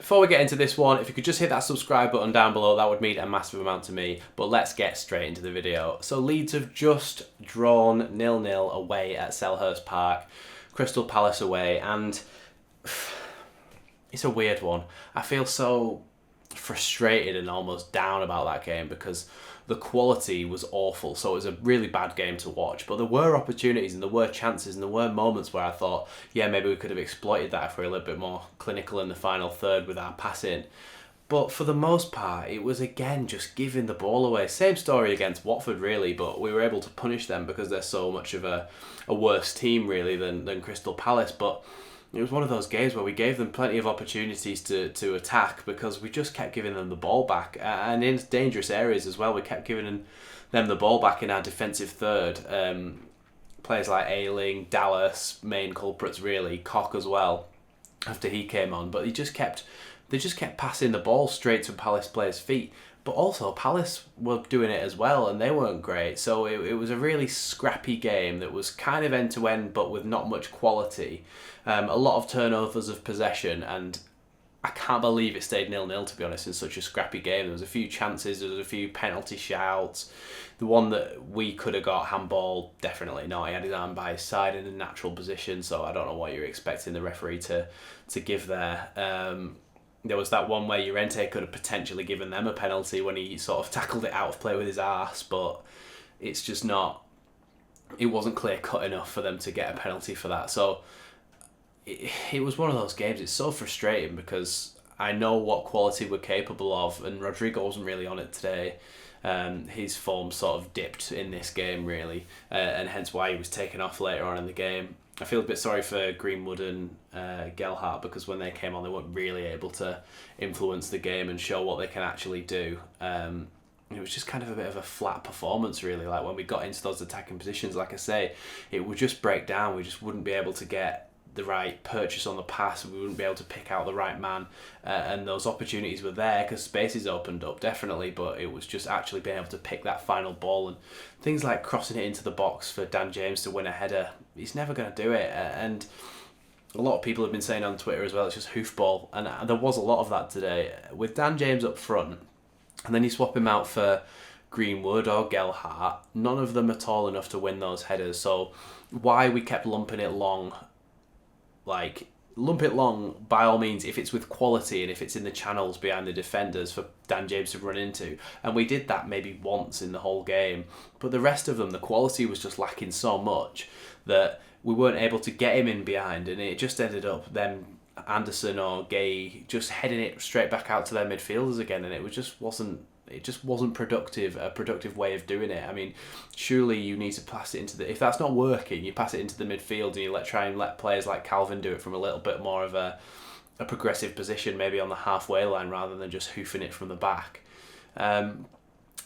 Before we get into this one, if you could just hit that subscribe button down below, that would mean a massive amount to me. But let's get straight into the video. So Leeds have just drawn 0-0 away at Selhurst Park, Crystal Palace away, and it's a weird one. I feel so frustrated and almost down about that game because the quality was awful, so it was a really bad game to watch. But there were opportunities and there were chances and there were moments where I thought, yeah, maybe we could have exploited that if we were a little bit more clinical in the final third with our passing. But for the most part, it was again just giving the ball away. Same story against Watford, really, but we were able to punish them because they're so much of a worse team, really, than Crystal Palace. But it was one of those games where we gave them plenty of opportunities to attack because we just kept giving them the ball back. And in dangerous areas as well, we kept giving them the ball back in our defensive third. Players like Ayling, Dallas, main culprits really, Koch as well, after he came on. But they just kept passing the ball straight to Palace players' feet. But also, Palace were doing it as well, and they weren't great. So it was a really scrappy game that was kind of end-to-end, but with not much quality. A lot of turnovers of possession, and I can't believe it stayed 0-0, to be honest, in such a scrappy game. There was a few chances, there was a few penalty shouts. The one that we could have got, handball, definitely not. He had his arm by his side in a natural position, so I don't know what you're expecting the referee to give there. There was that one where Llorente could have potentially given them a penalty when he sort of tackled it out of play with his arse, but it's just not. It wasn't clear cut enough for them to get a penalty for that. So it was one of those games. It's so frustrating because I know what quality we're capable of, and Rodrigo wasn't really on it today. His form sort of dipped in this game, really, and hence why he was taken off later on in the game. I feel a bit sorry for Greenwood and Gelhardt because when they came on, they weren't really able to influence the game and show what they can actually do. It was just kind of a bit of a flat performance, really. Like when we got into those attacking positions, like I say, it would just break down. We just wouldn't be able to get the right purchase on the pass. We wouldn't be able to pick out the right man, and those opportunities were there because spaces opened up, definitely, but it was just actually being able to pick that final ball and things like crossing it into the box for Dan James to win a header. He's never going to do it, and a lot of people have been saying on Twitter as well, it's just hoofball, and there was a lot of that today. With Dan James up front, and then you swap him out for Greenwood or Gelhardt, none of them are tall enough to win those headers, so why we kept lumping it long, lump it long by all means if it's with quality and if it's in the channels behind the defenders for Dan James to run into. And we did that maybe once in the whole game. But the rest of them, the quality was just lacking so much that we weren't able to get him in behind, and it just ended up them, Anderson or Gay, just heading it straight back out to their midfielders again, and it just wasn't productive, a productive way of doing it. I mean, surely you need to pass it into the, if that's not working, you pass it into the midfield and you try and let players like Calvin do it from a little bit more of a progressive position, maybe on the halfway line rather than just hoofing it from the back.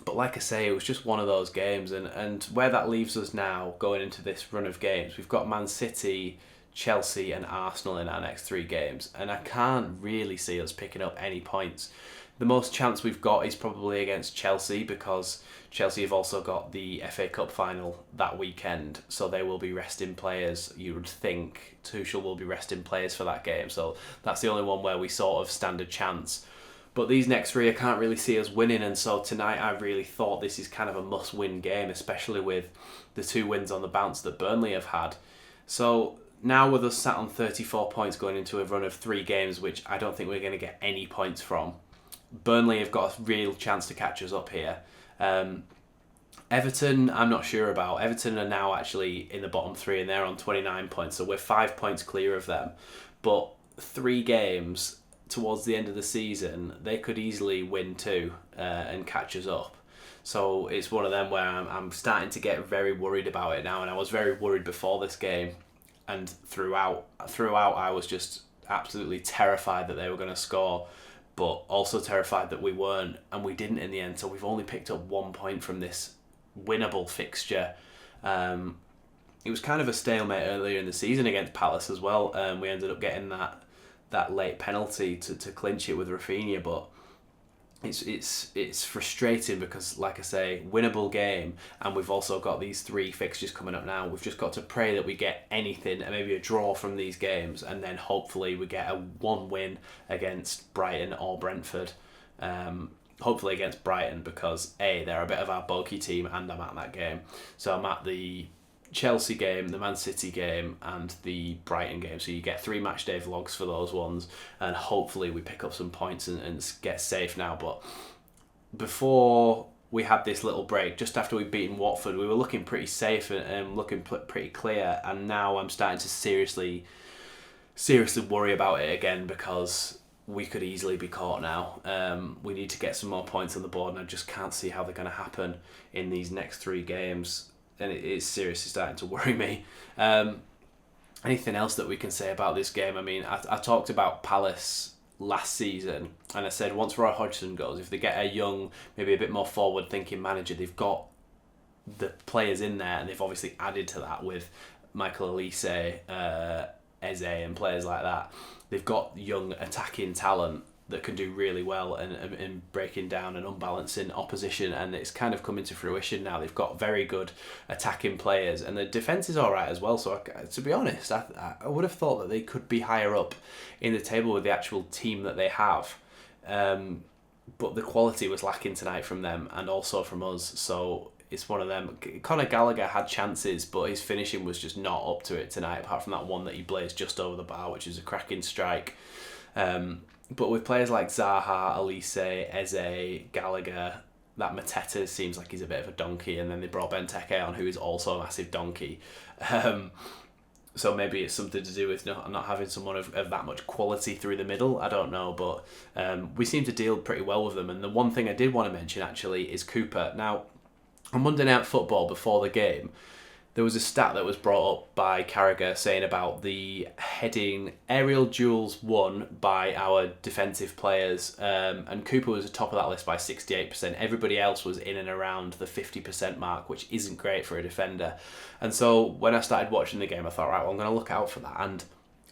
But like I say, it was just one of those games, and where that leaves us now going into this run of games, we've got Man City, Chelsea and Arsenal in our next 3 games, and I can't really see us picking up any points. The most chance we've got is probably against Chelsea because Chelsea have also got the FA Cup final that weekend, so they will be resting players. You would think Tuchel will be resting players for that game, so that's the only one where we sort of stand a chance. But these next 3 I can't really see us winning, and so tonight I really thought this is kind of a must-win game, especially with the 2 wins on the bounce that Burnley have had. So now with us sat on 34 points going into a run of 3 games, which I don't think we're going to get any points from, Burnley have got a real chance to catch us up here. Everton, I'm not sure about. Everton are now actually in the bottom 3 and they're on 29 points, so we're 5 points clear of them. But 3 games towards the end of the season, they could easily win 2 and catch us up. So it's one of them where I'm starting to get very worried about it now, and I was very worried before this game, and throughout I was just absolutely terrified that they were going to score, but also terrified that we weren't, and we didn't in the end. So we've only picked up 1 point from this winnable fixture. It was kind of a stalemate earlier in the season against Palace as well. We ended up getting that late penalty to clinch it with Rafinha, but it's frustrating because, like I say, winnable game, and we've also got these 3 fixtures coming up now. We've just got to pray that we get anything, maybe a draw from these games, and then hopefully we get a 1 win against Brighton or Brentford. Hopefully against Brighton, because they're a bit of our bulky team, and I'm at that game. So I'm at the Chelsea game, the Man City game, and the Brighton game. So you get 3 match day vlogs for those ones, and hopefully we pick up some points and get safe now. But before we had this little break, just after we'd beaten Watford, we were looking pretty safe and looking pretty clear, and now I'm starting to seriously worry about it again, because we could easily be caught now. We need to get some more points on the board, and I just can't see how they're going to happen in these next 3 games. And it's seriously starting to worry me. Anything else that we can say about this game? I mean, I talked about Palace last season, and I said once Roy Hodgson goes, if they get a young, maybe a bit more forward-thinking manager, they've got the players in there, and they've obviously added to that with Michael Elise, Eze, and players like that. They've got young attacking talent that can do really well in breaking down and unbalancing opposition, and it's kind of coming to fruition now. They've got very good attacking players, and the defence is alright as well. So to be honest, I would have thought that they could be higher up in the table with the actual team that they have. But the quality was lacking tonight from them and also from us, so it's one of them. Conor Gallagher had chances, but his finishing was just not up to it tonight, apart from that one that he blazed just over the bar, which is a cracking strike. But with players like Zaha, Elise, Eze, Gallagher, that Mateta seems like he's a bit of a donkey, and then they brought Benteke on, who is also a massive donkey. So maybe it's something to do with not having someone of that much quality through the middle. I don't know, but we seem to deal pretty well with them. And the one thing I did want to mention, actually, is Cooper. Now, on Monday Night Football, before the game, there was a stat that was brought up by Carragher saying about the heading aerial duels won by our defensive players, and Cooper was at the top of that list by 68%. Everybody else was in and around the 50% mark, which isn't great for a defender. And so when I started watching the game, I thought, right, well, I'm going to look out for that. And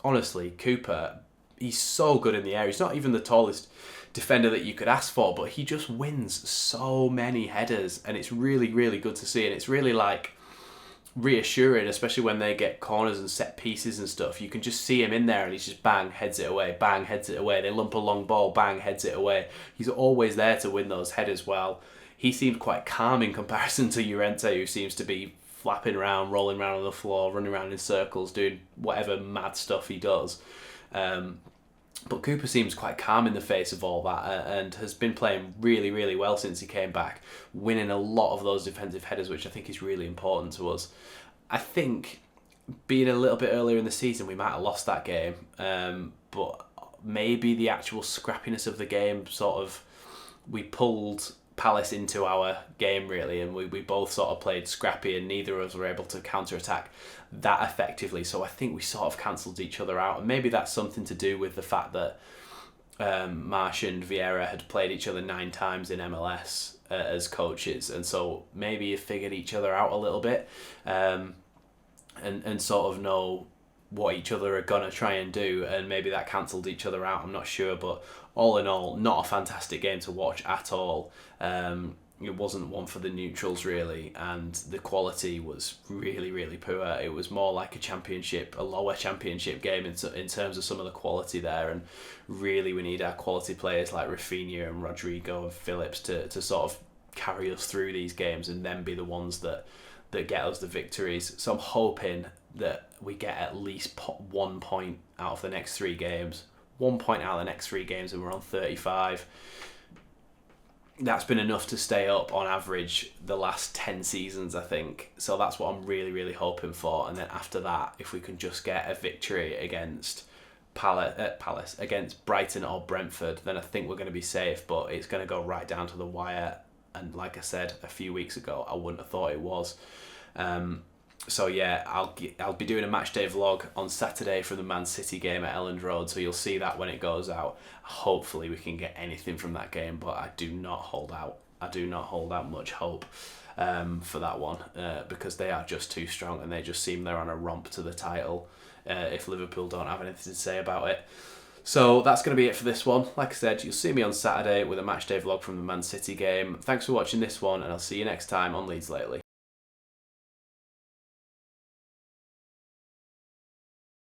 honestly, Cooper, he's so good in the air. He's not even the tallest defender that you could ask for, but he just wins so many headers, and it's really, really good to see. And it's really like reassuring, especially when they get corners and set pieces and stuff. You can just see him in there, and he's just bang, heads it away, bang, heads it away. They lump a long ball, bang, heads it away. He's always there to win those headers well. He seemed quite calm in comparison to Llorente, who seems to be flapping around, rolling around on the floor, running around in circles, doing whatever mad stuff he does. But Cooper seems quite calm in the face of all that, and has been playing really, really well since he came back, winning a lot of those defensive headers, which I think is really important to us. I think being a little bit earlier in the season, we might have lost that game, but maybe the actual scrappiness of the game we pulled Palace into our game, really, and we both sort of played scrappy, and neither of us were able to counter-attack that effectively. So I think we sort of cancelled each other out, and maybe that's something to do with the fact that Marsh and Vieira had played each other 9 times in MLS as coaches, and so maybe you figured each other out a little bit, and sort of know what each other are gonna try and do, and maybe that cancelled each other out. I'm not sure, but all in all, not a fantastic game to watch at all. It wasn't one for the neutrals, really, and the quality was really, really poor. It was more like a lower championship game in terms of some of the quality there, and really we need our quality players like Rafinha and Rodrigo and Phillips to sort of carry us through these games, and then be the ones that get us the victories. So I'm hoping that we get at least 1 point out of the next 3 games. 1 point out of the next 3 games, and we're on 35. That's been enough to stay up on average the last 10 seasons, I think. So that's what I'm really, really hoping for. And then after that, if we can just get a victory against Palace, against Brighton or Brentford, then I think we're going to be safe. But it's going to go right down to the wire. And like I said a few weeks ago, I wouldn't have thought it was. So yeah, I'll be doing a match day vlog on Saturday from the Man City game at Elland Road, so you'll see that when it goes out. Hopefully we can get anything from that game, but I do not hold out. I do not hold out much hope for that one, because they are just too strong, and they just seem they're on a romp to the title if Liverpool don't have anything to say about it. So that's going to be it for this one. Like I said, you'll see me on Saturday with a matchday vlog from the Man City game. Thanks for watching this one, and I'll see you next time on Leeds Lately.